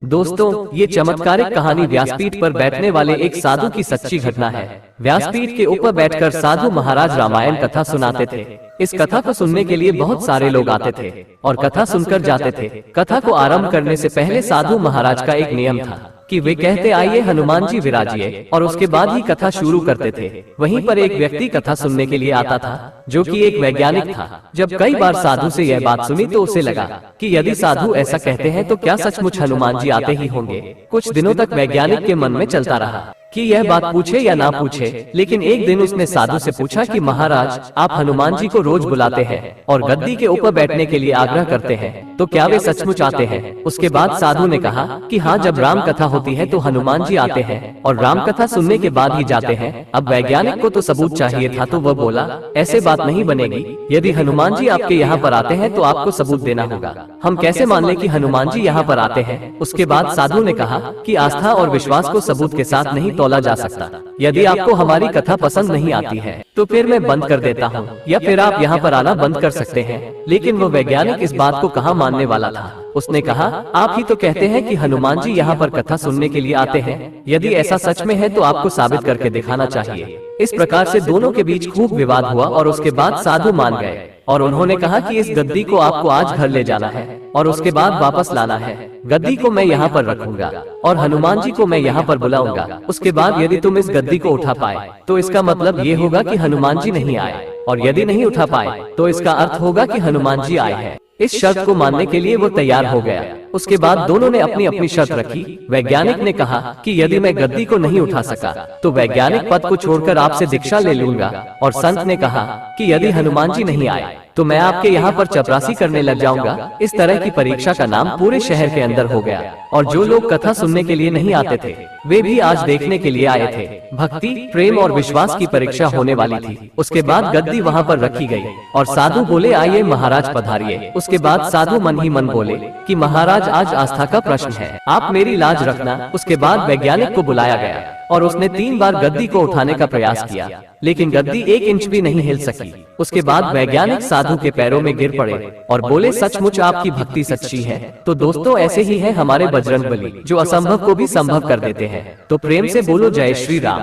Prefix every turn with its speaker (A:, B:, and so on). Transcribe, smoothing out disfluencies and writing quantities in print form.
A: दोस्तों, ये चमत्कारिक कहानी व्यासपीठ पर बैठने वाले एक साधु की सच्ची घटना है। व्यासपीठ के ऊपर बैठकर साधु महाराज रामायण कथा सुनाते थे। इस कथा को सुनने के लिए बहुत सारे लोग आते थे और कथा सुनकर जाते थे। कथा को आरंभ करने से पहले साधु महाराज का एक नियम था कि वे कहते आइए हनुमान जी विराजिए, और उसके बाद ही कथा शुरू करते थे। वहीं पर एक व्यक्ति कथा सुनने के लिए आता था जो कि एक वैज्ञानिक था। जब कई बार साधु से यह बात सुनी तो उसे लगा कि यदि साधु ऐसा कहते हैं तो क्या सचमुच हनुमान जी आते ही होंगे। कुछ दिनों तक वैज्ञानिक के मन में चलता रहा कि यह बात पूछे या ना पूछे, लेकिन एक दिन उसने साधु से पूछा कि महाराज, आप हनुमान जी को रोज बुलाते हैं और गद्दी के ऊपर बैठने के लिए आग्रह करते हैं, तो क्या वे सचमुच आते हैं? उसके बाद साधु ने कहा कि हाँ, जब राम कथा होती है तो हनुमान जी आते हैं और राम कथा सुनने के बाद ही जाते हैं। अब वैज्ञानिक को तो सबूत चाहिए था, तो वह बोला ऐसे बात नहीं बनेगी। यदि हनुमान जी आपके यहाँ पर आते हैं तो आपको सबूत देना होगा। हम कैसे मान लें कि हनुमान जी यहाँ पर आते हैं? उसके बाद साधु ने कहा कि आस्था और विश्वास को सबूत के साथ नहीं तोला जा सकता। यदि आपको हमारी कथा पसंद नहीं आती है तो फिर मैं बंद कर देता हूँ, या फिर आप यहाँ पर आना बंद कर सकते हैं। लेकिन वो वैज्ञानिक इस बात को कहाँ मानने वाला था। उसने कहा आप ही तो कहते हैं कि हनुमान जी यहाँ पर कथा सुनने के लिए आते हैं। यदि ऐसा सच में है तो आपको साबित करके दिखाना चाहिए। इस प्रकार से दोनों के बीच खूब विवाद हुआ और उसके बाद साधु मान गए और उन्होंने कहा कि इस गद्दी को आपको आज घर ले जाना है और उसके बाद वापस लाना है। गद्दी को मैं यहाँ पर रखूंगा और हनुमान जी को मैं यहाँ पर बुलाऊंगा। उसके बाद यदि तुम इस गद्दी को उठा पाए तो इसका मतलब ये होगा कि हनुमान जी नहीं आए, और यदि नहीं उठा पाए तो इसका अर्थ होगा कि हनुमान जी आए हैं। इस शर्त को मानने के लिए वो तैयार हो गया। उसके बाद दोनों ने अपनी अपनी शर्त रखी। वैज्ञानिक ने कहा कि यदि मैं गद्दी को नहीं उठा सका तो वैज्ञानिक पद को छोड़कर आपसे दीक्षा ले लूंगा, और संत ने कहा कि यदि हनुमान जी नहीं आए तो मैं आपके यहाँ पर चपरासी करने लग जाऊंगा। इस तरह की परीक्षा का नाम पूरे शहर के अंदर हो गया और जो लोग कथा सुनने के लिए नहीं आते थे वे भी आज देखने के लिए आए थे। भक्ति, प्रेम और विश्वास की परीक्षा होने वाली थी। उसके बाद गद्दी वहाँ पर रखी गई और साधु बोले आइए महाराज पधारिए। उसके बाद साधु मन ही मन बोले कि महाराज आज आस्था का प्रश्न है, आप मेरी लाज रखना। उसके बाद वैज्ञानिक को बुलाया गया और उसने 3 बार गद्दी को उठाने का प्रयास किया, लेकिन गद्दी 1 इंच भी नहीं हिल सकी। उसके बाद वैज्ञानिक साधु के पैरों में गिर पड़े और बोले सचमुच आपकी भक्ति सच्ची है। तो दोस्तों, ऐसे ही है हमारे बजरंगबली जो असंभव को भी संभव कर देते हैं। तो प्रेम से बोलो जय श्री राम।